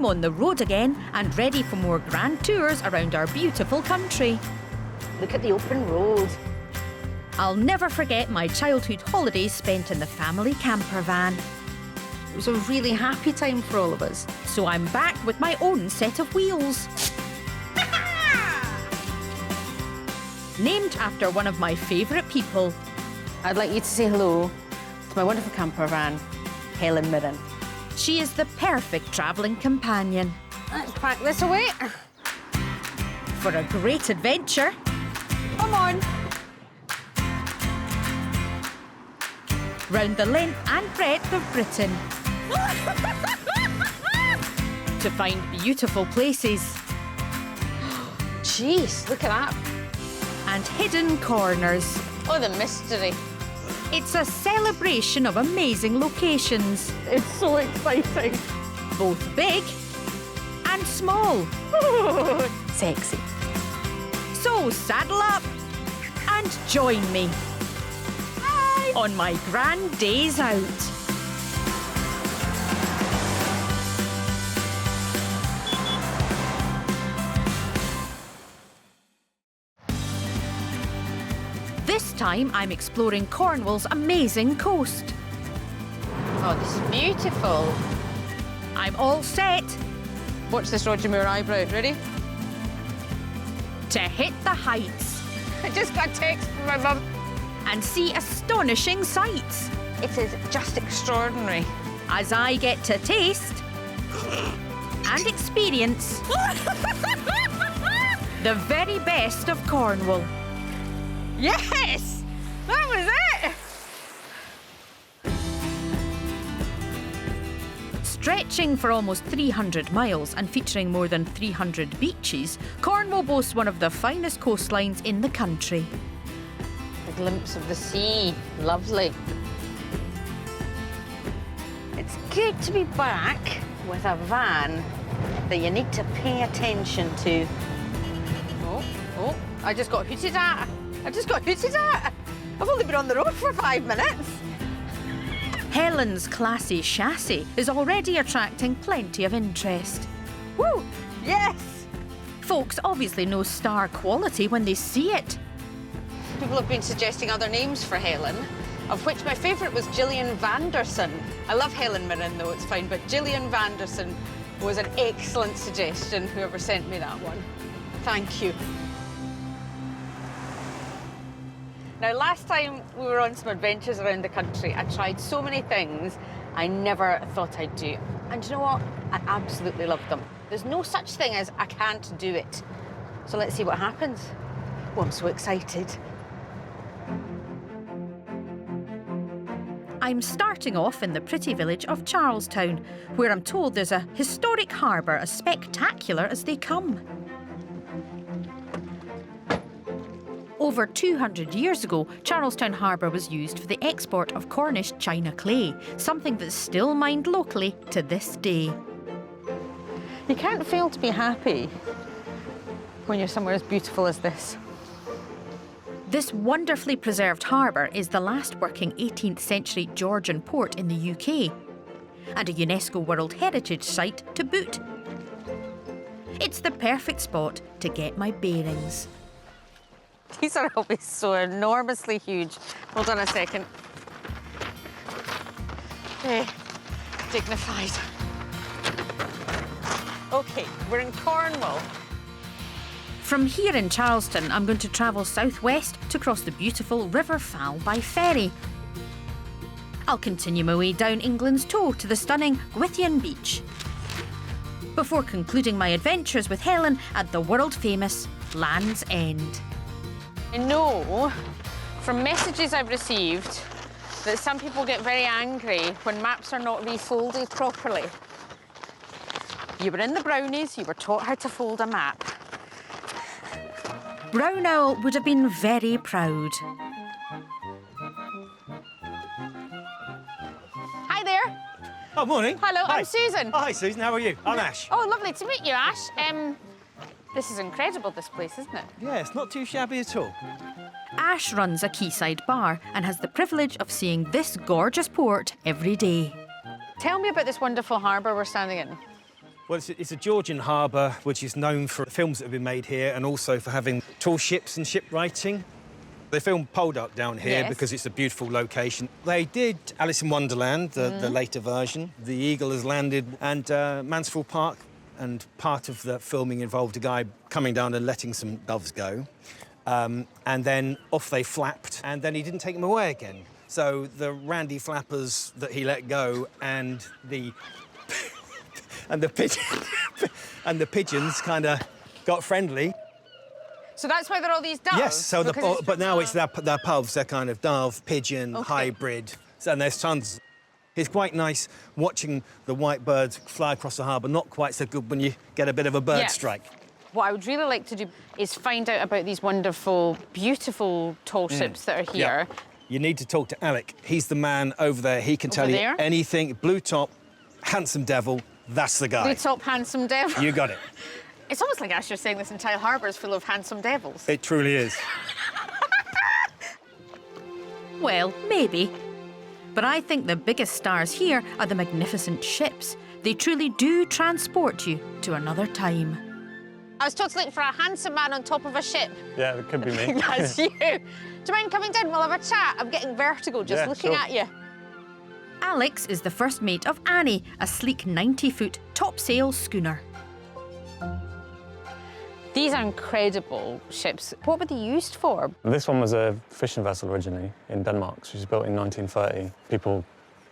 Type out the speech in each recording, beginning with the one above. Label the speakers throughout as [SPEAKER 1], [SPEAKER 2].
[SPEAKER 1] I'm on the road again and ready for more grand tours around our beautiful country.
[SPEAKER 2] Look at the open road.
[SPEAKER 1] I'll never forget my childhood holidays spent in the family camper van.
[SPEAKER 2] It was a really happy time for all of us.
[SPEAKER 1] So I'm back with my own set of wheels. Named after one of my favourite people.
[SPEAKER 2] I'd like you to say hello to my wonderful camper van, Helen Mirren.
[SPEAKER 1] She is the perfect travelling companion.
[SPEAKER 2] Let's pack this away.
[SPEAKER 1] For a great adventure.
[SPEAKER 2] Come on.
[SPEAKER 1] Round the length and breadth of Britain. To find beautiful places.
[SPEAKER 2] Jeez, look at that.
[SPEAKER 1] And hidden corners.
[SPEAKER 2] Oh, the mystery.
[SPEAKER 1] It's a celebration of amazing locations.
[SPEAKER 2] It's so exciting.
[SPEAKER 1] Both big and small.
[SPEAKER 2] Sexy.
[SPEAKER 1] So saddle up and join me.
[SPEAKER 2] Bye.
[SPEAKER 1] On my grand days out. This time I'm exploring Cornwall's amazing coast.
[SPEAKER 2] Oh, this is beautiful.
[SPEAKER 1] I'm all set
[SPEAKER 2] Watch this Roger Moore eyebrow. Ready?
[SPEAKER 1] to hit the heights
[SPEAKER 2] I just got a text from my mum.
[SPEAKER 1] and see astonishing sights
[SPEAKER 2] It is just extraordinary.
[SPEAKER 1] as I get to taste and experience the very best of Cornwall.
[SPEAKER 2] Yes! That was it!
[SPEAKER 1] Stretching for almost 300 miles and featuring more than 300 beaches, Cornwall boasts one of the finest coastlines in the country.
[SPEAKER 2] A glimpse of the sea. Lovely. It's good to be back with a van that you need to pay attention to. Oh, I just got hooted at. I've only been on the road for 5 minutes.
[SPEAKER 1] Helen's classy chassis is already attracting plenty of interest.
[SPEAKER 2] Woo! Yes!
[SPEAKER 1] Folks obviously know star quality when they see it.
[SPEAKER 2] People have been suggesting other names for Helen, of which my favourite was Gillian Vanderson. I love Helen Mirren, though, it's fine, but Gillian Vanderson was an excellent suggestion, whoever sent me that one. Thank you. Now, last time we were on some adventures around the country, I tried so many things I never thought I'd do. And you know what? I absolutely loved them. There's no such thing as I can't do it. So let's see what happens. Oh, I'm so excited.
[SPEAKER 1] I'm starting off in the pretty village of Charlestown, where I'm told there's a historic harbour as spectacular as they come. Over 200 years ago, Charlestown Harbour was used for the export of Cornish china clay, something that's still mined locally to this day.
[SPEAKER 2] You can't fail to be happy when you're somewhere as beautiful as this.
[SPEAKER 1] This wonderfully preserved harbour is the last working 18th century Georgian port in the UK and a UNESCO World Heritage Site to boot. It's the perfect spot to get my bearings.
[SPEAKER 2] These are always so enormously huge. Hold on a second. Dignified. OK, we're in Cornwall.
[SPEAKER 1] From here in Charleston, I'm going to travel southwest to cross the beautiful River Fal by ferry. I'll continue my way down England's Toe to the stunning Gyllyngvase Beach, before concluding my adventures with Helen at the world-famous Land's End.
[SPEAKER 2] I know from messages I've received that some people get very angry when maps are not refolded properly. You were in the Brownies, you were taught how to fold a map.
[SPEAKER 1] Brown Owl would have been very proud.
[SPEAKER 2] Hi there.
[SPEAKER 3] Oh, morning.
[SPEAKER 2] Hello,
[SPEAKER 3] Hi.
[SPEAKER 2] I'm Susan.
[SPEAKER 3] Oh, hi, Susan. How are you? I'm Ash.
[SPEAKER 2] Oh, lovely to meet you, Ash. This is incredible, this place, isn't it?
[SPEAKER 3] Yeah, it's not too shabby at all.
[SPEAKER 1] Ash runs a quayside bar and has the privilege of seeing this gorgeous port every day.
[SPEAKER 2] Tell me about this wonderful harbour we're standing in.
[SPEAKER 3] Well, it's a Georgian harbour which is known for films that have been made here and also for having tall ships and shipwrighting. They filmed Poldark down here because it's a beautiful location. They did Alice in Wonderland, the later version. The Eagle has landed, and Mansfield Park. And part of the filming involved a guy coming down and letting some doves go. And then off they flapped, and then he didn't take them away again. So the randy flappers that he let go and the and the pigeons kind of got friendly.
[SPEAKER 2] So that's why there are all these doves?
[SPEAKER 3] Yes, so but now it's their puffs, they're kind of dove, pigeon, hybrid, and there's tons. It's quite nice watching the white birds fly across the harbour, not quite so good when you get a bit of a bird strike.
[SPEAKER 2] What I would really like to do is find out about these wonderful, beautiful tall ships that are here.
[SPEAKER 3] Yeah. You need to talk to Alec. He's the man over there. He can tell you anything. Blue top, handsome devil, that's the guy.
[SPEAKER 2] Blue top, handsome devil.
[SPEAKER 3] You got it.
[SPEAKER 2] It's almost like Asher saying this entire harbour is full of handsome devils.
[SPEAKER 3] It truly is.
[SPEAKER 1] Well, maybe. But I think the biggest stars here are the magnificent ships. They truly do transport you to another time.
[SPEAKER 2] I was totally looking for a handsome man on top of a ship.
[SPEAKER 4] Yeah, it could be me.
[SPEAKER 2] That's you. Do you mind coming down? We'll have a chat. I'm getting vertigo just looking at you.
[SPEAKER 1] Alex is the first mate of Annie, a sleek 90-foot topsail schooner.
[SPEAKER 2] These are incredible ships. What were they used for?
[SPEAKER 4] This one was a fishing vessel originally in Denmark. She was built in 1930. People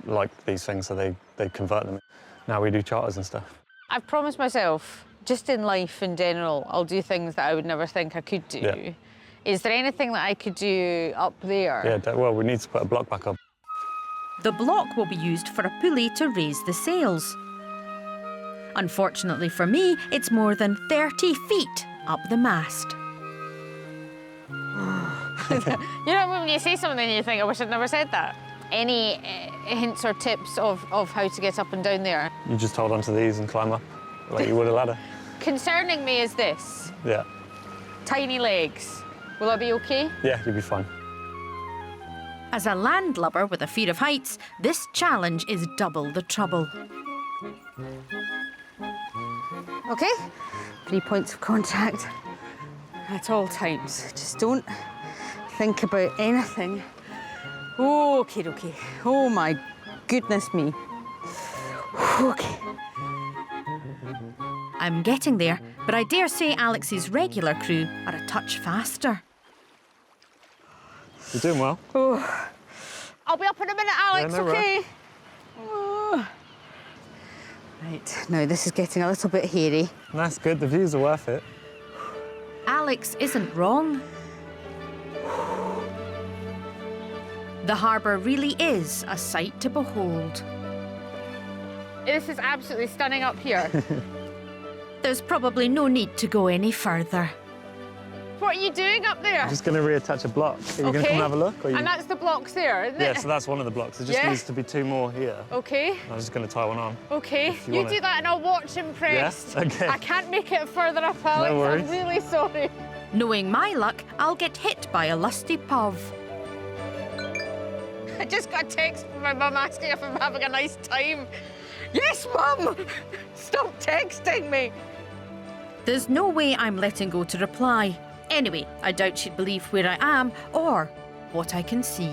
[SPEAKER 4] like these things, so they convert them. Now we do charters and stuff.
[SPEAKER 2] I've promised myself, just in life in general, I'll do things that I would never think I could do.
[SPEAKER 4] Yeah.
[SPEAKER 2] Is there anything that I could do up there?
[SPEAKER 4] Yeah, well, we need to put a block back up.
[SPEAKER 1] The block will be used for a pulley to raise the sails. Unfortunately for me, it's more than 30 feet up the mast.
[SPEAKER 2] You know when you say something and you think, I wish I'd never said that? Any hints or tips of how to get up and down there?
[SPEAKER 4] You just hold onto these and climb up like you would a ladder.
[SPEAKER 2] Concerning me is this.
[SPEAKER 4] Yeah.
[SPEAKER 2] Tiny legs. Will I be OK?
[SPEAKER 4] Yeah, you'll be fine.
[SPEAKER 1] As a landlubber with a fear of heights, this challenge is double the trouble.
[SPEAKER 2] OK, 3 points of contact at all times. Just don't think about anything. OK. Oh, my goodness me. OK.
[SPEAKER 1] I'm getting there, but I dare say Alex's regular crew are a touch faster.
[SPEAKER 4] You're doing well.
[SPEAKER 2] Oh. I'll be up in a minute, Alex,
[SPEAKER 4] Yeah, no
[SPEAKER 2] OK? Oh. Right, now this is getting a little bit hairy.
[SPEAKER 4] That's good, the views are worth it.
[SPEAKER 1] Alex isn't wrong. The harbour really is a sight to behold.
[SPEAKER 2] This is absolutely stunning up here.
[SPEAKER 1] There's probably no need to go any further.
[SPEAKER 2] What are you doing up there?
[SPEAKER 4] I'm just going to reattach a block. Are you going to come and have a look? Or
[SPEAKER 2] And that's the blocks there, isn't it?
[SPEAKER 4] Yeah, so that's one of the blocks. There just needs to be 2 more here.
[SPEAKER 2] OK.
[SPEAKER 4] I'm just going to tie one on.
[SPEAKER 2] OK, you do that and I'll watch impressed.
[SPEAKER 4] Yeah? OK.
[SPEAKER 2] I can't make it further up, Alex.
[SPEAKER 4] No worries.
[SPEAKER 2] I'm really sorry.
[SPEAKER 1] Knowing my luck, I'll get hit by a lusty pov.
[SPEAKER 2] I just got a text from my mum asking if I'm having a nice time. Yes, Mum! Stop texting me.
[SPEAKER 1] There's no way I'm letting go to reply. Anyway, I doubt she'd believe where I am or what I can see.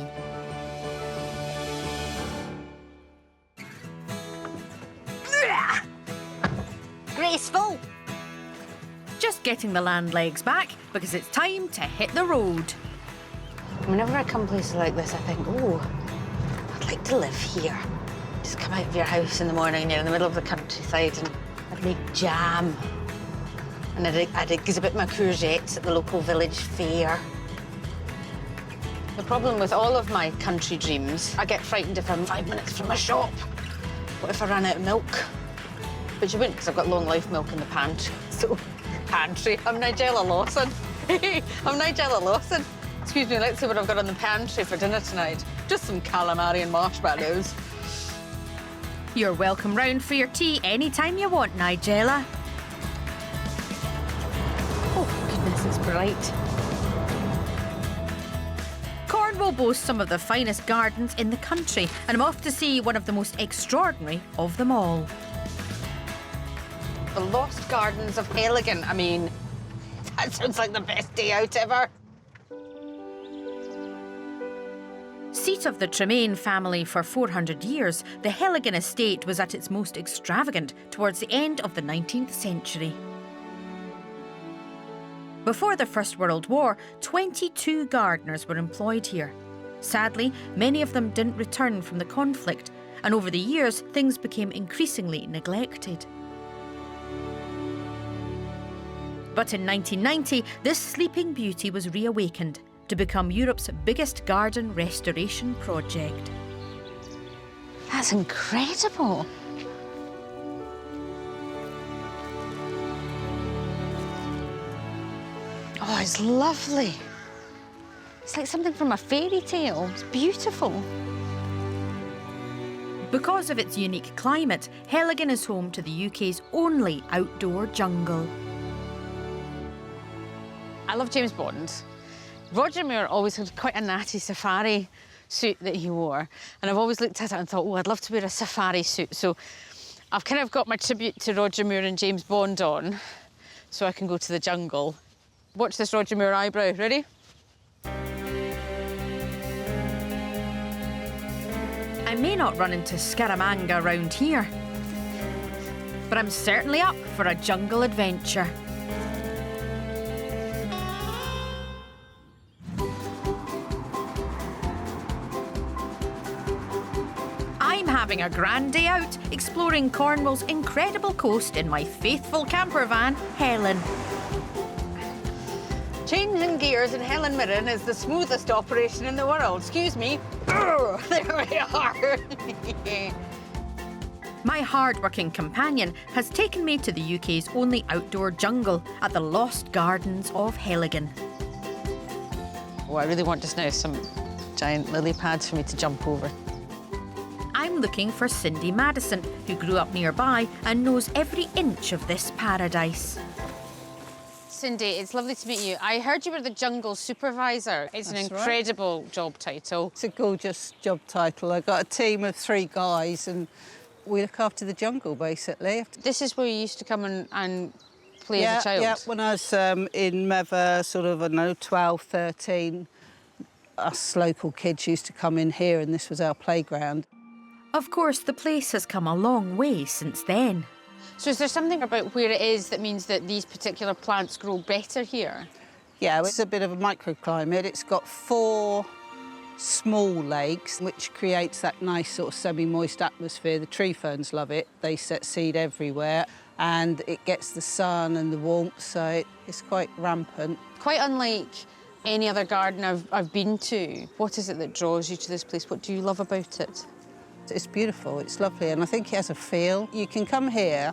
[SPEAKER 2] Graceful.
[SPEAKER 1] Just getting the land legs back because it's time to hit the road.
[SPEAKER 2] Whenever I come places like this, I think, oh, I'd like to live here. Just come out of your house in the morning and you're in the middle of the countryside and I'd make jam. And I'd exhibit my courgettes at the local village fair. The problem with all of my country dreams, I get frightened if I'm 5 minutes from a shop. What if I ran out of milk? But you wouldn't, because I've got long life milk in the pantry. So, pantry, I'm Nigella Lawson. I'm Nigella Lawson. Excuse me, let's see what I've got in the pantry for dinner tonight. Just some calamari and marshmallows.
[SPEAKER 1] You're welcome round for your tea anytime you want, Nigella.
[SPEAKER 2] Oh, goodness, it's bright.
[SPEAKER 1] Cornwall boasts some of the finest gardens in the country, and I'm off to see one of the most extraordinary of them all.
[SPEAKER 2] The Lost Gardens of Heligan. I mean, that sounds like the best day out ever.
[SPEAKER 1] Seat of the Tremaine family for 400 years, the Heligan estate was at its most extravagant towards the end of the 19th century. Before the First World War, 22 gardeners were employed here. Sadly, many of them didn't return from the conflict, and over the years, things became increasingly neglected. But in 1990, this sleeping beauty was reawakened to become Europe's biggest garden restoration project.
[SPEAKER 2] That's incredible. Oh, it's lovely. It's like something from a fairy tale. It's beautiful.
[SPEAKER 1] Because of its unique climate, Heligan is home to the UK's only outdoor jungle.
[SPEAKER 2] I love James Bond. Roger Moore always had quite a natty safari suit that he wore, and I've always looked at it and thought, oh, I'd love to wear a safari suit. So I've kind of got my tribute to Roger Moore and James Bond on, so I can go to the jungle. Watch this Roger Moore eyebrow. Ready?
[SPEAKER 1] I may not run into Scaramanga around here, but I'm certainly up for a jungle adventure. I'm having a grand day out, exploring Cornwall's incredible coast in my faithful campervan, Helen.
[SPEAKER 2] Changing gears in Helen Mirren is the smoothest operation in the world. Excuse me. There we are.
[SPEAKER 1] My hard-working companion has taken me to the UK's only outdoor jungle at the Lost Gardens of Heligan.
[SPEAKER 2] Oh, I really want just now some giant lily pads for me to jump over.
[SPEAKER 1] I'm looking for Cindy Madison, who grew up nearby and knows every inch of this paradise.
[SPEAKER 2] Cindy, it's lovely to meet you. I heard you were the jungle supervisor. It's an incredible job title.
[SPEAKER 5] It's a gorgeous job title. I've got a team of 3 guys and we look after the jungle, basically.
[SPEAKER 2] This is where you used to come and play as a child?
[SPEAKER 5] Yeah, when I was in Mother, sort of, I don't know, 12, 13, us local kids used to come in here and this was our playground.
[SPEAKER 1] Of course, the place has come a long way since then.
[SPEAKER 2] So is there something about where it is that means that these particular plants grow better here?
[SPEAKER 5] Yeah, it's a bit of a microclimate. It's got 4 small lakes, which creates that nice sort of semi-moist atmosphere. The tree ferns love it. They set seed everywhere and it gets the sun and the warmth, so it's quite rampant.
[SPEAKER 2] Quite unlike any other garden I've been to. What is it that draws you to this place? What do you love about it?
[SPEAKER 5] It's beautiful, it's lovely, and I think it has a feel. You can come here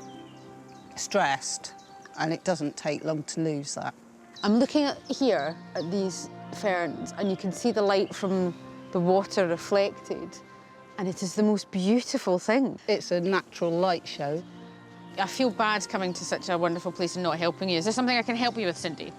[SPEAKER 5] stressed, and it doesn't take long to lose that.
[SPEAKER 2] I'm looking here at these ferns, and you can see the light from the water reflected, and it is the most beautiful thing.
[SPEAKER 5] It's a natural light show.
[SPEAKER 2] I feel bad coming to such a wonderful place and not helping you. Is there something I can help you with, Cindy?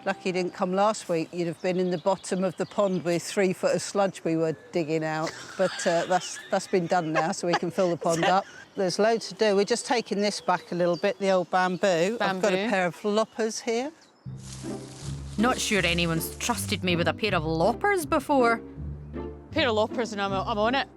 [SPEAKER 5] Lucky you didn't come last week. You'd have been in the bottom of the pond with 3 foot of sludge we were digging out. But that's been done now, so we can fill the pond up. There's loads to do. We're just taking this back a little bit, the old bamboo. I've got a pair of loppers here.
[SPEAKER 1] Not sure anyone's trusted me with a pair of loppers before.
[SPEAKER 2] Pair of loppers and I'm on it.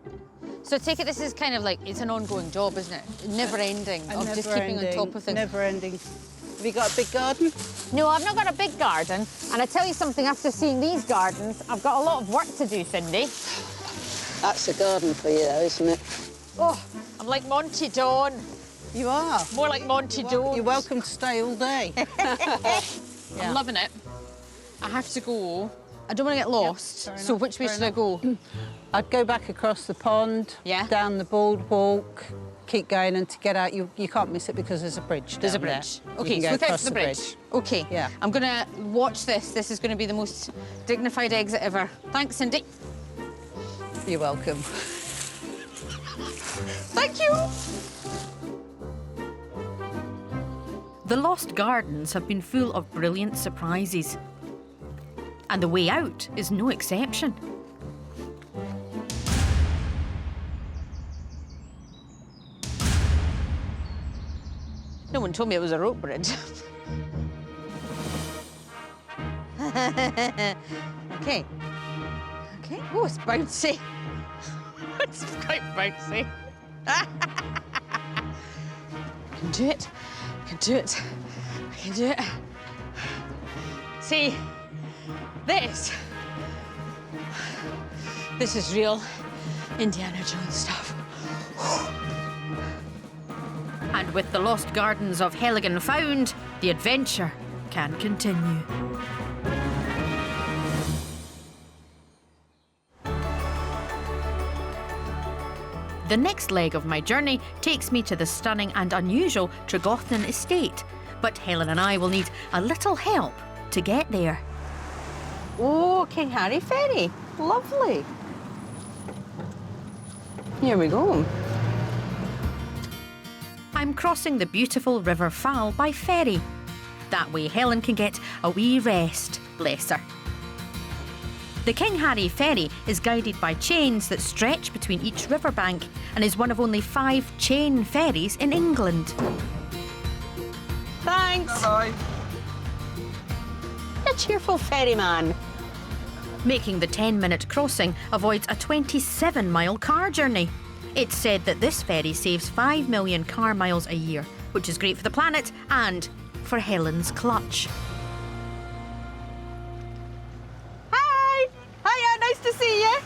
[SPEAKER 2] So I take it this is kind of like, it's an ongoing job, isn't it? Never ending, of just keeping on top of things.
[SPEAKER 5] Never ending. Have you got a big garden?
[SPEAKER 2] No, I've not got a big garden. And I tell you something, after seeing these gardens, I've got a lot of work to do, Cindy.
[SPEAKER 5] That's a garden for you, though, isn't it?
[SPEAKER 2] Oh, I'm like Monty Don.
[SPEAKER 5] You are.
[SPEAKER 2] More like Monty Don.
[SPEAKER 5] You're welcome to stay all day.
[SPEAKER 2] I'm loving it. I have to go. I don't want to get lost.
[SPEAKER 5] Yep,
[SPEAKER 2] so which way should I go?
[SPEAKER 5] I'd go back across the pond, down the boardwalk, keep going, and to get out, you can't miss it because there's a bridge down
[SPEAKER 2] There's a bridge.
[SPEAKER 5] there.
[SPEAKER 2] OK, so without the bridge. OK.
[SPEAKER 5] Yeah.
[SPEAKER 2] I'm going to watch this. This is going to be the most dignified exit ever. Thanks, Cindy.
[SPEAKER 5] You're welcome.
[SPEAKER 2] Thank you.
[SPEAKER 1] The Lost Gardens have been full of brilliant surprises. And the way out is no exception.
[SPEAKER 2] No one told me it was a rope bridge. Okay. Okay. Oh, it's bouncy. It's quite bouncy. I can do it. I can do it. I can do it. See, this is real Indiana Jones stuff.
[SPEAKER 1] And with the lost gardens of Heligan found, the adventure can continue. The next leg of my journey takes me to the stunning and unusual Tregothnan estate, but Helen and I will need a little help to get there.
[SPEAKER 2] Oh, King Harry Ferry. Lovely. Here we go.
[SPEAKER 1] I'm crossing the beautiful River Fal by ferry. That way Helen can get a wee rest, bless her. The King Harry Ferry is guided by chains that stretch between each riverbank and is one of only 5 chain ferries in England.
[SPEAKER 2] Thanks.
[SPEAKER 3] Bye.
[SPEAKER 2] A cheerful ferryman.
[SPEAKER 1] Making the 10-minute crossing avoids a 27-mile car journey. It's said that this ferry saves 5 million car miles a year, which is great for the planet and for Helen's clutch.
[SPEAKER 2] Hi. Hiya, nice to see you.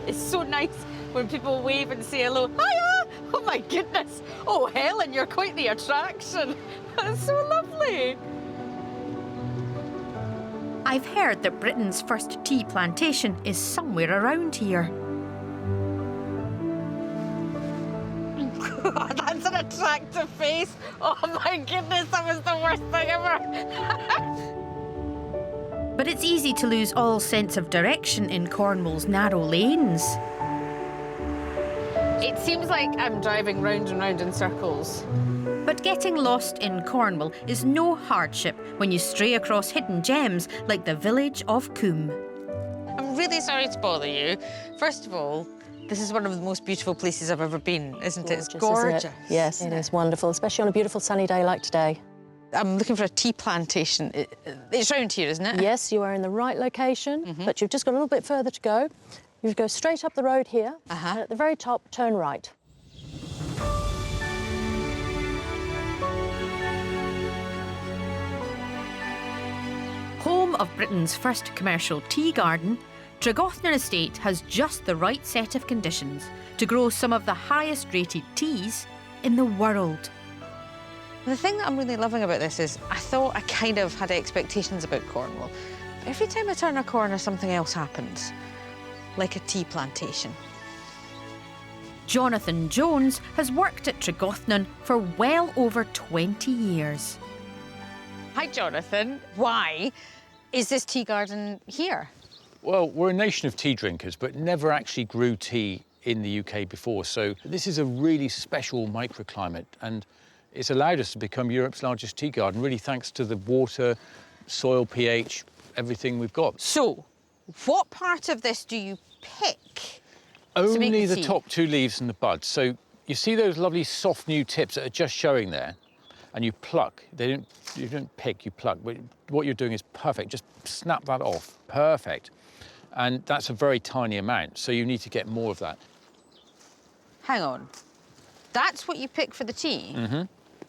[SPEAKER 2] It's so nice when people wave and say hello. Hiya! Oh my goodness. Oh, Helen, you're quite the attraction. That's so lovely.
[SPEAKER 1] I've heard that Britain's first tea plantation is somewhere around here.
[SPEAKER 2] That's an attractive face. Oh my goodness, that was the worst thing ever.
[SPEAKER 1] But it's easy to lose all sense of direction in Cornwall's narrow lanes.
[SPEAKER 2] It seems like I'm driving round and round in circles.
[SPEAKER 1] But getting lost in Cornwall is no hardship when you stray across hidden gems like the village of Coombe.
[SPEAKER 2] I'm really sorry to bother you. First of all, this is one of the most beautiful places I've ever been, isn't it? It's gorgeous.
[SPEAKER 6] Isn't it? Yes, it is wonderful, especially on a beautiful sunny day like today.
[SPEAKER 2] I'm looking for a tea plantation. It's round here, isn't it?
[SPEAKER 6] Yes, you are in the right location, but you've just got a little bit further to go. You go straight up the road here, and at the very top, turn right.
[SPEAKER 1] Home of Britain's first commercial tea garden, Tregothnan Estate has just the right set of conditions to grow some of the highest rated teas in the world.
[SPEAKER 2] The thing that I'm really loving about this is I thought I kind of had expectations about Cornwall. But every time I turn a corner, something else happens, like a tea plantation.
[SPEAKER 1] Jonathan Jones has worked at Tregothnan for well over 20 years.
[SPEAKER 2] Hi, Jonathan. Why is this tea garden here?
[SPEAKER 7] Well, we're a nation of tea drinkers, but never actually grew tea in the UK before. So this is a really special microclimate, and it's allowed us to become Europe's largest tea garden, really thanks to the water, soil pH, everything we've got.
[SPEAKER 2] So, what part of this do you pick?
[SPEAKER 7] Only the top 2 leaves and the buds. So you see those lovely soft new tips that are just showing there, and you pluck. You don't pick, you pluck. But what you're doing is perfect. Just snap that off. Perfect. And that's a very tiny amount, so you need to get more of that.
[SPEAKER 2] Hang on. That's what you pick for the tea?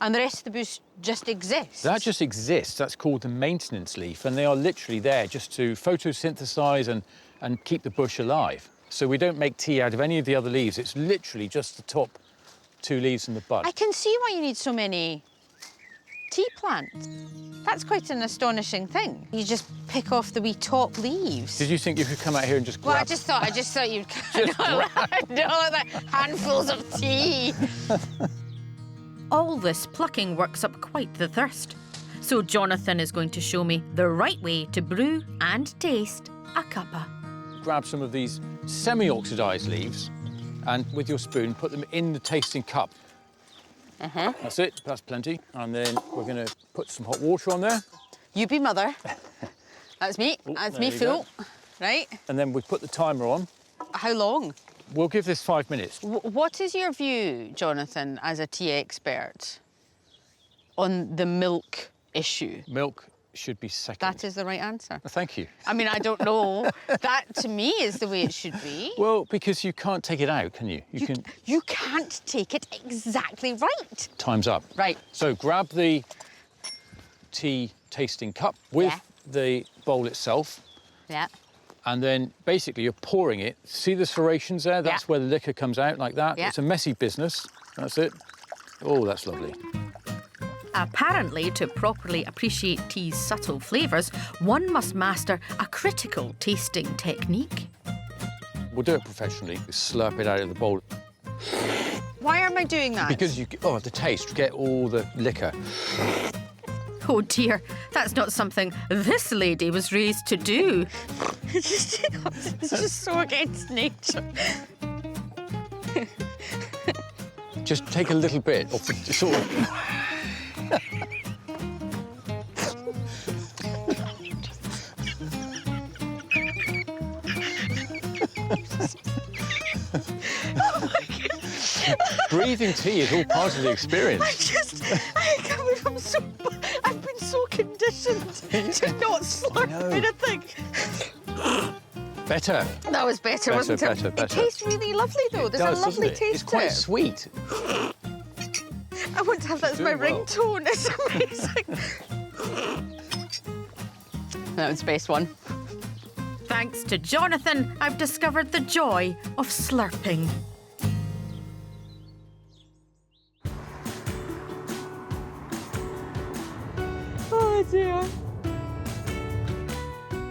[SPEAKER 2] And the rest of the bush just exists?
[SPEAKER 7] That just exists. That's called the maintenance leaf, and they are literally there just to photosynthesize and keep the bush alive. So we don't make tea out of any of the other leaves. It's literally just the top 2 leaves and the bud.
[SPEAKER 2] I can see why you need so many tea plants. That's quite an astonishing thing. You just pick off the wee top leaves.
[SPEAKER 7] Did you think you could come out here and just grab?
[SPEAKER 2] Well, I just thought you'd handfuls of tea.
[SPEAKER 1] All this plucking works up quite the thirst. So Jonathan is going to show me the right way to brew and taste a cuppa.
[SPEAKER 7] Grab some of these semi-oxidized leaves and with your spoon put them in the tasting cup. That's it, that's plenty. And then we're going to put some hot water on there.
[SPEAKER 2] You be mother. That's me.
[SPEAKER 7] Oh,
[SPEAKER 2] That's
[SPEAKER 7] there
[SPEAKER 2] me
[SPEAKER 7] you
[SPEAKER 2] full. Right.
[SPEAKER 7] And then we put the timer on.
[SPEAKER 2] How long?
[SPEAKER 7] We'll give this 5 minutes.
[SPEAKER 2] What is your view, Jonathan, as a tea expert, on the milk issue?
[SPEAKER 7] Milk should be second.
[SPEAKER 2] That is the right answer.
[SPEAKER 7] Thank you.
[SPEAKER 2] I mean, I don't know. That, to me, is the way it should be.
[SPEAKER 7] Well, because you can't take it out, can you?
[SPEAKER 2] You can't take it exactly right.
[SPEAKER 7] Time's up.
[SPEAKER 2] Right.
[SPEAKER 7] So grab the tea tasting cup with the bowl itself.
[SPEAKER 2] Yeah.
[SPEAKER 7] And then basically you're pouring it. See the serrations there? That's where the liquor comes out like that.
[SPEAKER 2] Yeah.
[SPEAKER 7] It's a messy business. That's it. Oh, that's lovely.
[SPEAKER 1] Apparently, to properly appreciate tea's subtle flavours, one must master a critical tasting technique.
[SPEAKER 7] We'll do it professionally. Slurp it out of the bowl.
[SPEAKER 2] Why am I doing that?
[SPEAKER 7] Because the taste, get all the liquor.
[SPEAKER 1] Oh dear, that's not something this lady was raised to do.
[SPEAKER 2] It's just so against nature.
[SPEAKER 7] Just take a little bit of the sort of... Breathing tea is all part of the experience.
[SPEAKER 2] I've been so conditioned to not slurp anything.
[SPEAKER 7] Better.
[SPEAKER 2] That was better, wasn't it?
[SPEAKER 7] Better.
[SPEAKER 2] It tastes really lovely, though. There's a lovely taste
[SPEAKER 7] It's quite
[SPEAKER 2] to it.
[SPEAKER 7] sweet.
[SPEAKER 2] I want to have that as my ringtone. It's amazing. That was the best one.
[SPEAKER 1] Thanks to Jonathan, I've discovered the joy of slurping.
[SPEAKER 2] Oh, dear.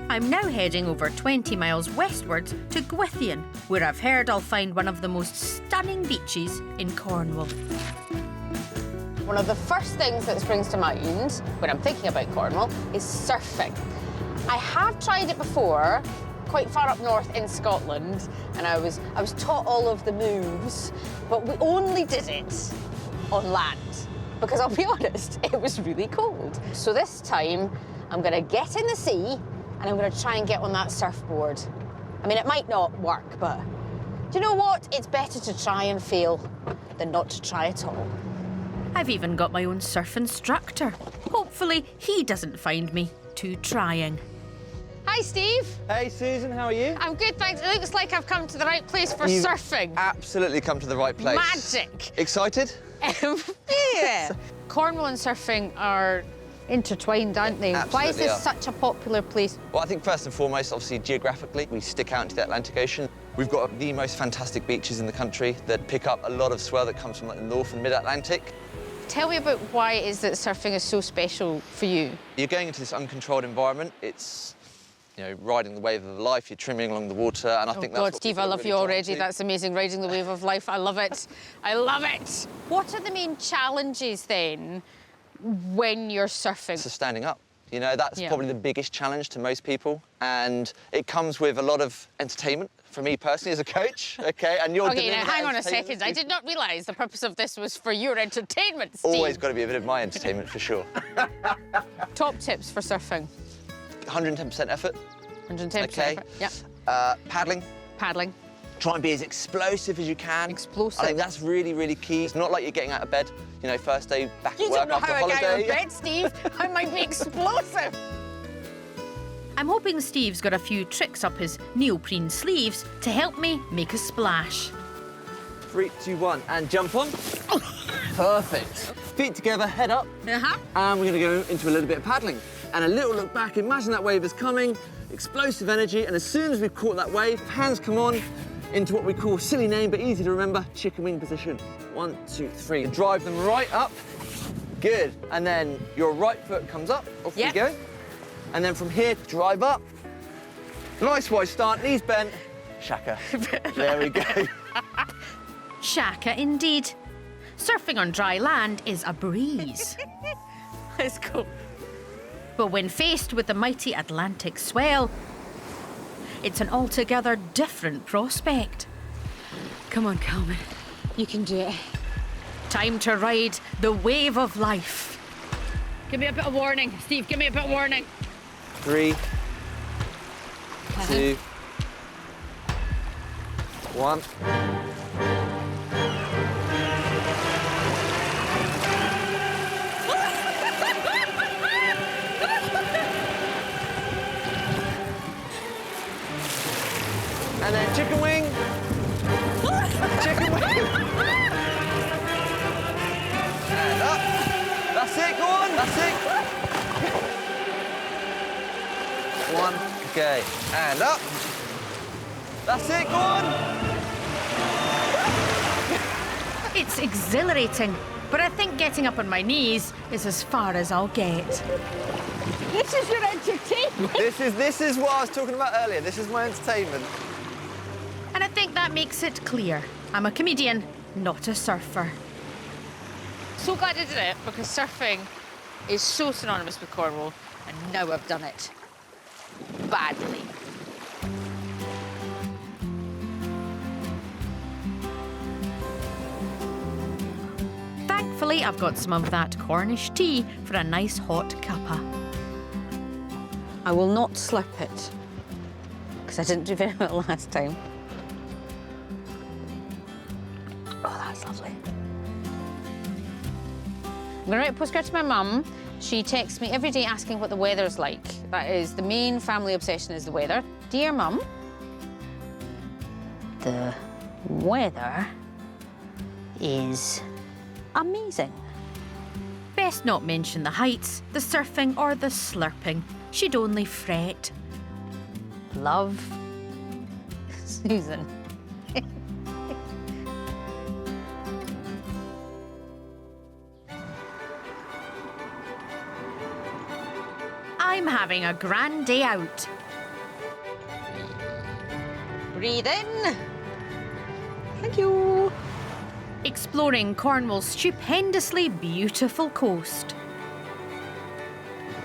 [SPEAKER 1] I'm now heading over 20 miles westwards to Gwythian, where I've heard I'll find one of the most stunning beaches in Cornwall.
[SPEAKER 2] One of the first things that springs to mind when I'm thinking about Cornwall is surfing. I have tried it before, quite far up north in Scotland, and I was taught all of the moves, but we only did it on land, because I'll be honest, it was really cold. So this time, I'm gonna get in the sea, and I'm gonna try and get on that surfboard. I mean, it might not work, but do you know what? It's better to try and fail than not to try at all.
[SPEAKER 1] I've even got my own surf instructor. Hopefully, he doesn't find me too trying.
[SPEAKER 2] Hi, Steve.
[SPEAKER 8] Hey, Susan, how are you?
[SPEAKER 2] I'm good, thanks. It looks like I've come to the right place for surfing.
[SPEAKER 8] Absolutely come to the right place.
[SPEAKER 2] Magic.
[SPEAKER 8] Excited?
[SPEAKER 2] Yeah. Cornwall and surfing are intertwined, aren't they?
[SPEAKER 8] Absolutely
[SPEAKER 2] Why is this
[SPEAKER 8] are.
[SPEAKER 2] such a popular place?
[SPEAKER 8] Well, I think first and foremost, obviously, geographically, we stick out into the Atlantic Ocean. We've got the most fantastic beaches in the country that pick up a lot of swell that comes from like, the North and Mid-Atlantic.
[SPEAKER 2] Tell me about why it is that surfing is so special for you.
[SPEAKER 8] You're going into this uncontrolled environment. It's, you know, riding the wave of life. You're trimming along the water, and I think that's
[SPEAKER 2] God,
[SPEAKER 8] what
[SPEAKER 2] Steve,
[SPEAKER 8] people
[SPEAKER 2] I
[SPEAKER 8] are
[SPEAKER 2] love
[SPEAKER 8] really
[SPEAKER 2] you
[SPEAKER 8] drawn
[SPEAKER 2] already.
[SPEAKER 8] to.
[SPEAKER 2] That's amazing, riding the wave of life. I love it. I love it. What are the main challenges, then, when you're surfing?
[SPEAKER 8] So standing up. You know, that's
[SPEAKER 2] Yeah.
[SPEAKER 8] probably the biggest challenge to most people, and it comes with a lot of entertainment. For me personally, as a coach, okay, and you're
[SPEAKER 2] Okay, now hang on a second. I did not realise the purpose of this was for your entertainment, Steve.
[SPEAKER 8] Always got to be a bit of my entertainment for sure.
[SPEAKER 2] Top tips for surfing.
[SPEAKER 8] 110% effort.
[SPEAKER 2] 110%.
[SPEAKER 8] Okay.
[SPEAKER 2] Yep.
[SPEAKER 8] Paddling.
[SPEAKER 2] Paddling.
[SPEAKER 8] Try and be as explosive as you can.
[SPEAKER 2] Explosive.
[SPEAKER 8] I think that's really, really key. It's not like you're getting out of bed, you know, first day back
[SPEAKER 2] You
[SPEAKER 8] at work
[SPEAKER 2] don't know
[SPEAKER 8] after
[SPEAKER 2] how I
[SPEAKER 8] holiday.
[SPEAKER 2] get out of bed, Steve. I might be explosive.
[SPEAKER 1] I'm hoping Steve's got a few tricks up his neoprene sleeves to help me make a splash.
[SPEAKER 8] 3, 2, 1, and jump on. Perfect. Feet together, head up.
[SPEAKER 2] Uh-huh.
[SPEAKER 8] And we're going to go into a little bit of paddling. And a little look back. Imagine that wave is coming, explosive energy, and as soon as we've caught that wave, hands come on into what we call, silly name, but easy to remember, chicken wing position. 1, 2, 3. Drive them right up. Good. And then your right foot comes up. Off we go. And then from here, drive up. Nice wide start, knees bent. Shaka. There we go.
[SPEAKER 1] Shaka indeed. Surfing on dry land is a breeze.
[SPEAKER 2] Let's go.
[SPEAKER 1] But when faced with the mighty Atlantic swell, it's an altogether different prospect. Come on, Calman.
[SPEAKER 2] You can do it.
[SPEAKER 1] Time to ride the wave of life.
[SPEAKER 2] Give me a bit of warning, Steve. Give me a bit of warning.
[SPEAKER 8] 3, 2, 1. And then chicken wing. Chicken wing. And up. That's it, go on. That's it. 1. Okay. And up. That's it, go on.
[SPEAKER 1] It's exhilarating, but I think getting up on my knees is as far as I'll get.
[SPEAKER 2] This is your entertainment.
[SPEAKER 8] This is what I was talking about earlier. This is my entertainment.
[SPEAKER 1] And I think that makes it clear. I'm a comedian, not a surfer.
[SPEAKER 2] So glad I did it, because surfing is so synonymous with Cornwall, and now I've done it. Badly.
[SPEAKER 1] Thankfully, I've got some of that Cornish tea for a nice hot cuppa.
[SPEAKER 2] I will not slip it, because I didn't do very well last time. Oh, that's lovely. I'm going to write a postcard to my mum. She texts me every day asking what the weather's like. That is, the main family obsession is the weather. Dear Mum, the weather is amazing.
[SPEAKER 1] Best not mention the heights, the surfing or the slurping. She'd only fret.
[SPEAKER 2] Love, Susan.
[SPEAKER 1] I'm having a grand day out.
[SPEAKER 2] Breathe in. Thank you.
[SPEAKER 1] Exploring Cornwall's stupendously beautiful coast.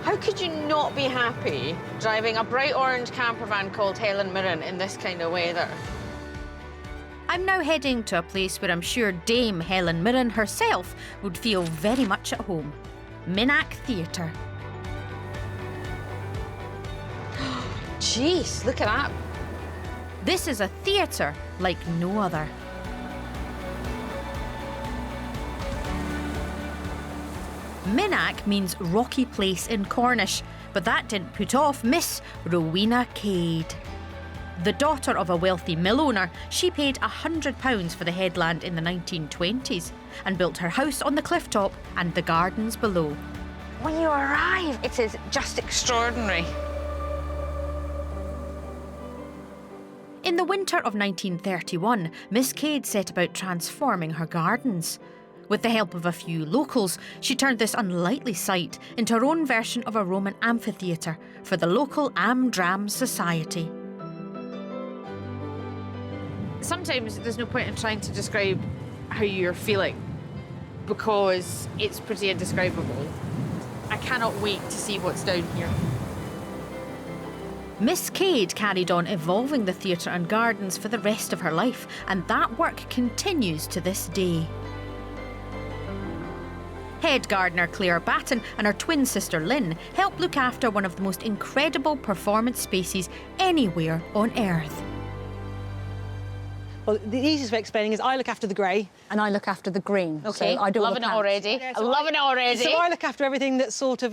[SPEAKER 2] How could you not be happy driving a bright orange campervan called Helen Mirren in this kind of weather?
[SPEAKER 1] I'm now heading to a place where I'm sure Dame Helen Mirren herself would feel very much at home. Minack Theatre.
[SPEAKER 2] Jeez, look at that.
[SPEAKER 1] This is a theatre like no other. Minack means rocky place in Cornish, but that didn't put off Miss Rowena Cade. The daughter of a wealthy mill owner, she paid £100 for the headland in the 1920s and built her house on the cliff top and the gardens below.
[SPEAKER 2] When you arrive, it is just extraordinary.
[SPEAKER 1] In the winter of 1931, Miss Cade set about transforming her gardens. With the help of a few locals, she turned this unlikely site into her own version of a Roman amphitheatre for the local Am-Dram society.
[SPEAKER 2] Sometimes there's no point in trying to describe how you're feeling because it's pretty indescribable. I cannot wait to see what's down here.
[SPEAKER 1] Miss Cade carried on evolving the theatre and gardens for the rest of her life, and that work continues to this day. Head gardener Claire Batten and her twin sister Lynn help look after one of the most incredible performance spaces anywhere on earth.
[SPEAKER 9] Well, the easiest way of explaining is I look after the grey.
[SPEAKER 6] And I look after the green.
[SPEAKER 2] Okay,
[SPEAKER 6] So I do all the
[SPEAKER 2] loving it
[SPEAKER 6] plants.
[SPEAKER 2] already.
[SPEAKER 9] Yeah,
[SPEAKER 2] I'm loving it already.
[SPEAKER 9] So I look after everything that's sort of,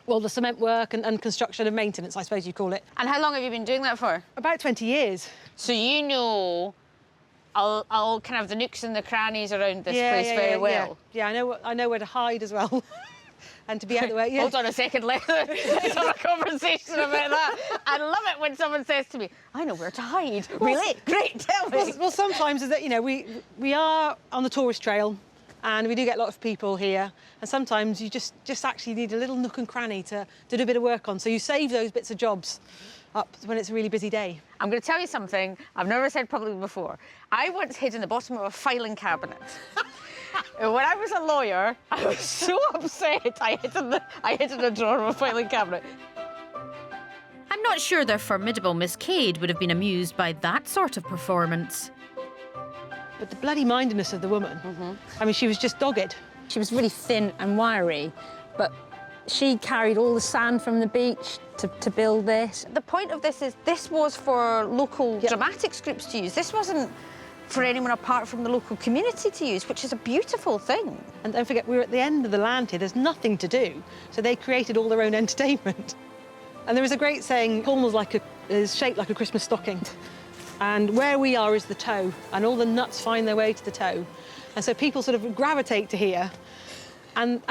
[SPEAKER 9] well, the cement work and construction and maintenance, I suppose you call it.
[SPEAKER 2] And how long have you been doing that for?
[SPEAKER 9] About 20 years.
[SPEAKER 2] So you know all kind of the nooks and the crannies around this place very well.
[SPEAKER 9] Yeah, I know where to hide as well. And to be out of the way, yeah.
[SPEAKER 2] Hold on a second, let's have a conversation about that. I love it when someone says to me, I know where to hide. Really? Great, tell me.
[SPEAKER 9] Well, sometimes is that, you know, we are on the tourist trail and we do get a lot of people here, and sometimes you just actually need a little nook and cranny to do a bit of work on, so you save those bits of jobs up when it's a really busy day.
[SPEAKER 2] I'm going to tell you something I've never said publicly before. I once hid in the bottom of a filing cabinet. When I was a lawyer, I was so upset I hid in the drawer of a filing cabinet.
[SPEAKER 1] I'm not sure the formidable Miss Cade would have been amused by that sort of performance.
[SPEAKER 9] But the bloody mindedness of the woman, I mean, she was just dogged.
[SPEAKER 6] She was really thin and wiry, but She carried all the sand from the beach to build this.
[SPEAKER 2] The point of this is this was for local dramatics groups to use. This wasn't for anyone apart from the local community to use, which is a beautiful thing.
[SPEAKER 9] And don't forget, we're at the end of the land here. There's nothing to do. So they created all their own entertainment. And there is a great saying, Cornwall's is shaped like a Christmas stocking. And where we are is the toe, and all the nuts find their way to the toe. And so people sort of gravitate to here. And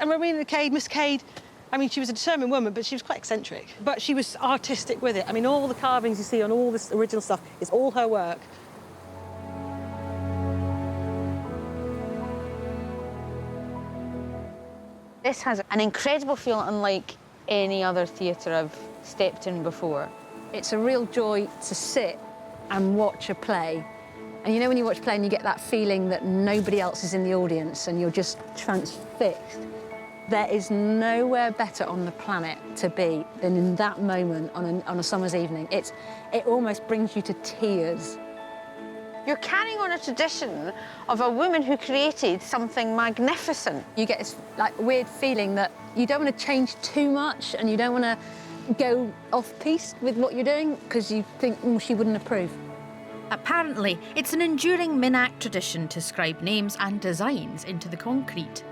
[SPEAKER 9] Rowena Cade, Miss Cade, I mean, she was a determined woman, but she was quite eccentric. But she was artistic with it. I mean, all the carvings you see on all this original stuff is all her work.
[SPEAKER 2] This has an incredible feel unlike any other theatre I've stepped in before.
[SPEAKER 6] It's a real joy to sit and watch a play. And you know when you watch a play and you get that feeling that nobody else is in the audience and you're just transfixed? There is nowhere better on the planet to be than in that moment on a summer's evening. It almost brings you to tears.
[SPEAKER 2] You're carrying on a tradition of a woman who created something magnificent.
[SPEAKER 6] You get this weird feeling that you don't want to change too much and you don't want to go off-piste with what you're doing because you think, she wouldn't approve.
[SPEAKER 1] Apparently, it's an enduring Minack tradition to scribe names and designs into the concrete.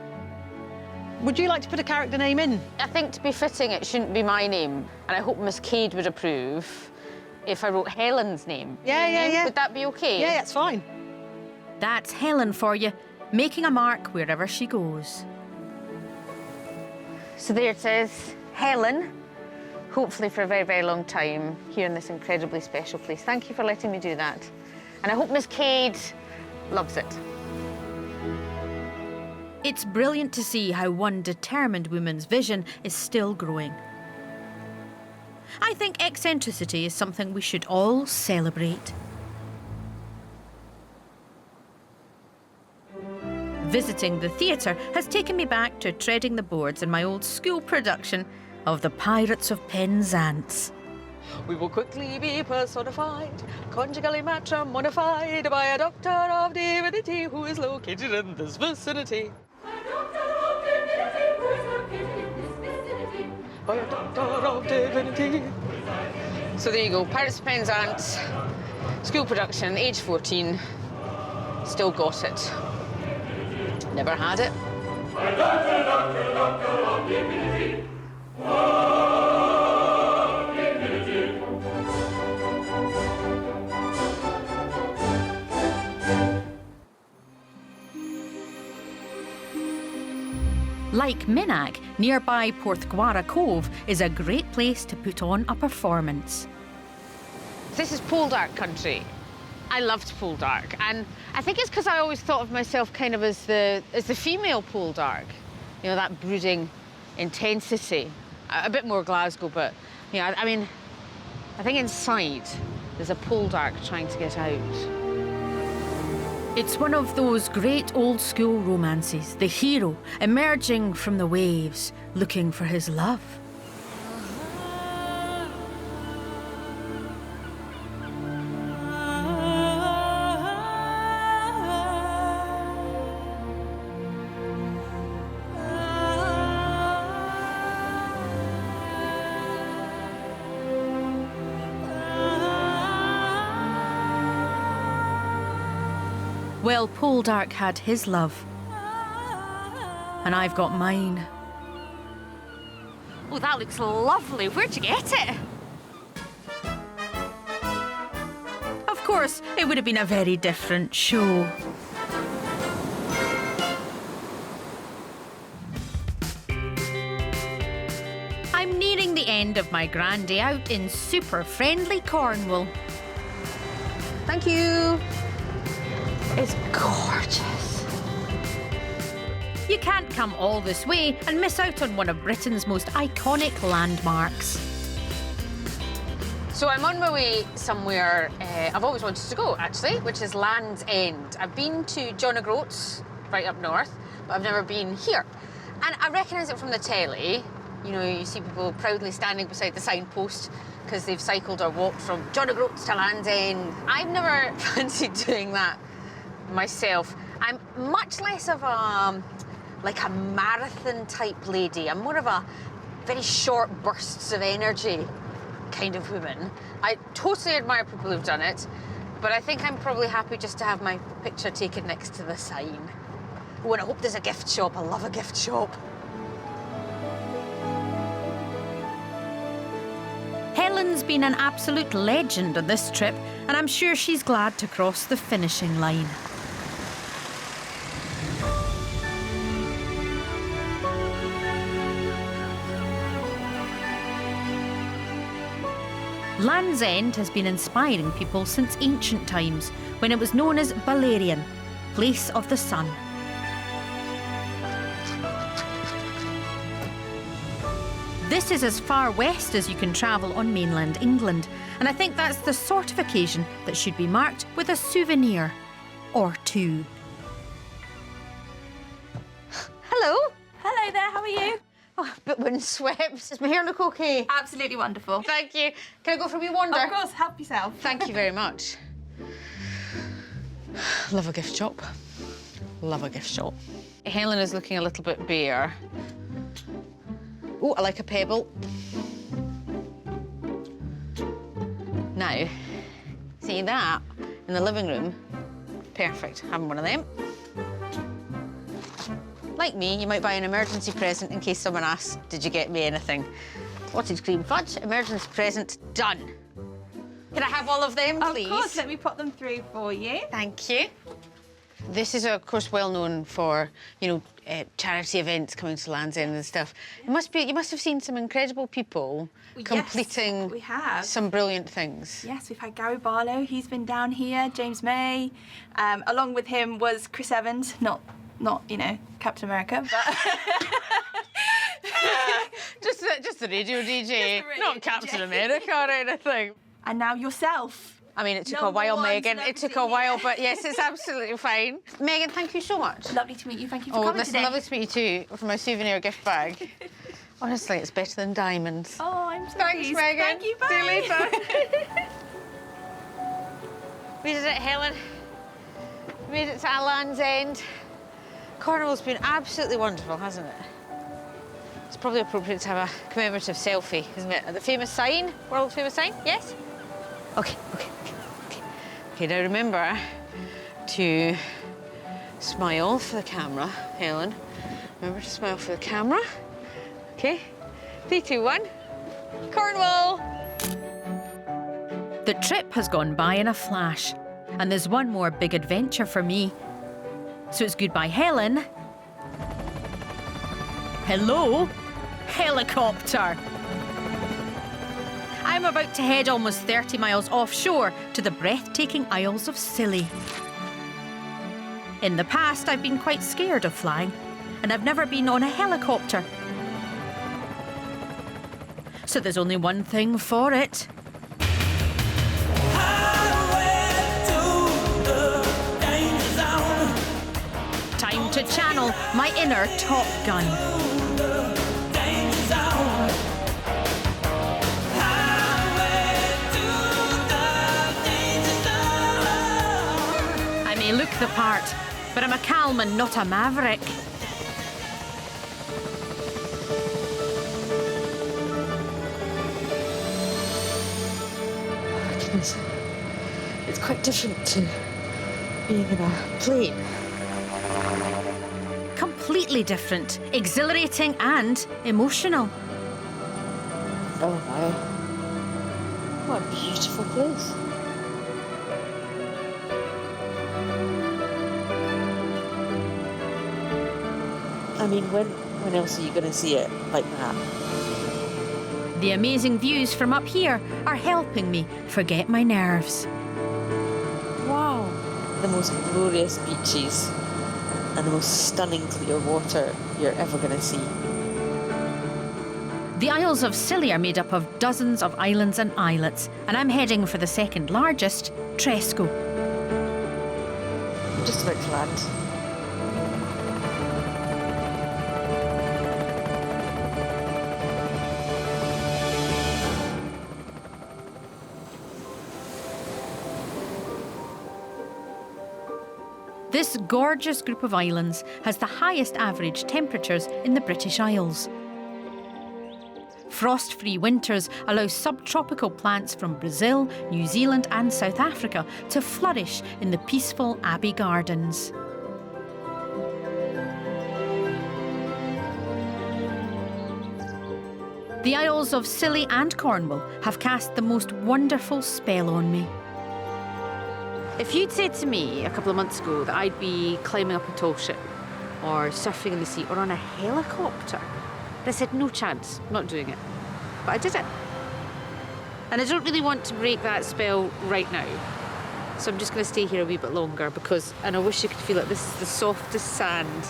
[SPEAKER 9] Would you like to put a character name in?
[SPEAKER 2] I think to be fitting, it shouldn't be my name. And I hope Miss Cade would approve if I wrote Helen's name.
[SPEAKER 9] Yeah.
[SPEAKER 2] Would that be OK?
[SPEAKER 9] Yeah, that's fine.
[SPEAKER 1] That's Helen for you, making a mark wherever she goes.
[SPEAKER 2] So there it is, Helen, hopefully for a very, very long time here in this incredibly special place. Thank you for letting me do that. And I hope Miss Cade loves it.
[SPEAKER 1] It's brilliant to see how one determined woman's vision is still growing. I think eccentricity is something we should all celebrate. Visiting the theatre has taken me back to treading the boards in my old school production of The Pirates of Penzance.
[SPEAKER 2] We will quickly be personified, conjugally matrimonified by a doctor of divinity who is located in this vicinity. By a doctor of divinity. So there you go, Pirates of Penzance, school production, age 14, still got it. Never had it. Doctor of divinity.
[SPEAKER 1] Like Minack, nearby Porthcurno Cove is a great place to put on a performance.
[SPEAKER 2] This is pole dark country. I loved pole dark, and I think it's because I always thought of myself kind of as the female pole dark. You know, that brooding intensity. A bit more Glasgow, but you know, I mean, I think inside there's a pole dark trying to get out.
[SPEAKER 1] It's one of those great old school romances, the hero emerging from the waves, looking for his love. Well, Poldark had his love, and I've got mine.
[SPEAKER 2] Oh, that looks lovely. Where'd you get it?
[SPEAKER 1] Of course, it would have been a very different show. I'm nearing the end of my grand day out in super friendly Cornwall.
[SPEAKER 2] Thank you. It's gorgeous.
[SPEAKER 1] You can't come all this way and miss out on one of Britain's most iconic landmarks.
[SPEAKER 2] So I'm on my way somewhere I've always wanted to go, actually, which is Land's End. I've been to John O'Groats, right up north, but I've never been here. And I recognise it from the telly. You know, you see people proudly standing beside the signpost because they've cycled or walked from John O'Groats to Land's End. I've never fancied doing that myself. I'm much less of a like a marathon-type lady. I'm more of a very short bursts of energy kind of woman. I totally admire people who've done it, but I think I'm probably happy just to have my picture taken next to the sign. Oh, and I hope there's a gift shop. I love a gift shop.
[SPEAKER 1] Helen's been an absolute legend on this trip, and I'm sure she's glad to cross the finishing line. Land's End has been inspiring people since ancient times, when it was known as Balerion, place of the sun. This is as far west as you can travel on mainland England, and I think that's the sort of occasion that should be marked with a souvenir or two.
[SPEAKER 2] Hello.
[SPEAKER 10] Hello there, how are you?
[SPEAKER 2] Oh, a bit windswept. Does my hair look okay?
[SPEAKER 10] Absolutely wonderful.
[SPEAKER 2] Thank you. Can I go for a wee wander?
[SPEAKER 10] Of course, help yourself.
[SPEAKER 2] Thank you very much. Love a gift shop. Love a gift shop. Helen is looking a little bit bare. Oh, I like a pebble. Now, see that in the living room? Perfect, having one of them. Like me, you might buy an emergency present in case someone asks, did you get me anything? Cottage cream fudge, emergency present, done. Can I have all of them, please?
[SPEAKER 10] Of course, let me pop them through for you.
[SPEAKER 2] Thank you. This is, of course, well known for, you know, charity events coming to Land's End and stuff. You must have seen some incredible people completing
[SPEAKER 10] we have.
[SPEAKER 2] Some brilliant things.
[SPEAKER 10] Yes, we've had Gary Barlow, he's been down here, James May. Along with him was Chris Evans, not you know, Captain America, but...
[SPEAKER 2] just the radio DJ,
[SPEAKER 10] radio
[SPEAKER 2] not
[SPEAKER 10] DJ.
[SPEAKER 2] Captain America or anything.
[SPEAKER 10] And now yourself.
[SPEAKER 2] I mean, it took a
[SPEAKER 10] Number
[SPEAKER 2] while,
[SPEAKER 10] one
[SPEAKER 2] Megan. It took a
[SPEAKER 10] celebrity,
[SPEAKER 2] while,
[SPEAKER 10] yeah.
[SPEAKER 2] but yes, it's absolutely fine. Megan, thank you so much.
[SPEAKER 10] Lovely to meet you, thank you for
[SPEAKER 2] Oh,
[SPEAKER 10] coming
[SPEAKER 2] listen,
[SPEAKER 10] today.
[SPEAKER 2] lovely to meet you too, for my souvenir gift bag. Honestly, it's better than diamonds.
[SPEAKER 10] Oh, I'm so
[SPEAKER 2] Thanks,
[SPEAKER 10] pleased.
[SPEAKER 2] Megan.
[SPEAKER 10] Thank you, bye.
[SPEAKER 2] See you later. We did it, Helen. We made it to our Land's End. Cornwall's been absolutely wonderful, hasn't it? It's probably appropriate to have a commemorative selfie, isn't it? At the famous sign, world famous sign, yes? Okay. Okay, now remember to smile for the camera, Helen. Remember to smile for the camera. Okay, 3, 2, 1. Cornwall!
[SPEAKER 1] The trip has gone by in a flash, and there's one more big adventure for me. So it's goodbye, Helen. Hello, helicopter. I'm about to head almost 30 miles offshore to the breathtaking Isles of Scilly. In the past, I've been quite scared of flying, and I've never been on a helicopter. So there's only one thing for it. Time to channel my inner Top Gun. I may look the part, but I'm a Calman, not a maverick.
[SPEAKER 2] It's quite different to being in a plane.
[SPEAKER 1] Completely different, exhilarating and emotional.
[SPEAKER 2] Oh, wow. What a beautiful place. I mean, when else are you going to see it like that?
[SPEAKER 1] The amazing views from up here are helping me forget my nerves.
[SPEAKER 2] Wow. The most glorious beaches and the most stunning clear water you're ever going to see.
[SPEAKER 1] The Isles of Scilly are made up of dozens of islands and islets, and I'm heading for the second largest, Tresco.
[SPEAKER 2] I'm just about to land.
[SPEAKER 1] This gorgeous group of islands has the highest average temperatures in the British Isles. Frost-free winters allow subtropical plants from Brazil, New Zealand and South Africa to flourish in the peaceful Abbey Gardens. The Isles of Scilly and Cornwall have cast the most wonderful spell on me.
[SPEAKER 2] If you'd said to me a couple of months ago that I'd be climbing up a tall ship or surfing in the sea or on a helicopter, I said, no chance, not doing it. But I did it. And I don't really want to break that spell right now. So I'm just going to stay here a wee bit longer because, and I wish you could feel it, this is the softest sand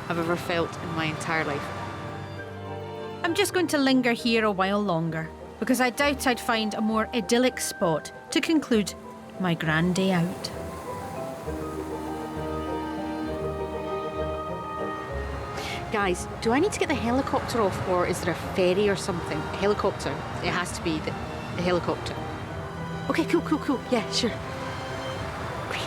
[SPEAKER 2] I've ever felt in my entire life.
[SPEAKER 1] I'm just going to linger here a while longer because I doubt I'd find a more idyllic spot to conclude my grand day out.
[SPEAKER 2] Guys, do I need to get the helicopter off or is there a ferry or something? A helicopter. It has to be the helicopter. Okay, cool. Yeah, sure. Great.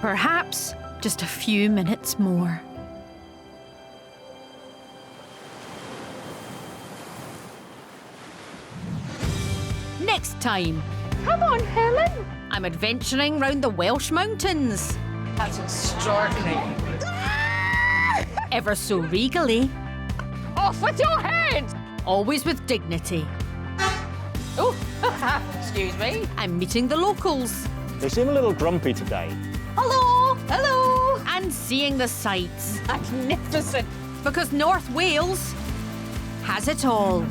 [SPEAKER 1] Perhaps just a few minutes more. Next time.
[SPEAKER 2] Come on, Helen.
[SPEAKER 1] I'm adventuring round the Welsh mountains.
[SPEAKER 2] That's extraordinary.
[SPEAKER 1] Ever so regally.
[SPEAKER 2] Off with your head!
[SPEAKER 1] Always with dignity.
[SPEAKER 2] Oh, excuse me.
[SPEAKER 1] I'm meeting the locals.
[SPEAKER 11] They seem a little grumpy today.
[SPEAKER 2] Hello.
[SPEAKER 1] And seeing the sights.
[SPEAKER 2] Magnificent.
[SPEAKER 1] Because North Wales has it all.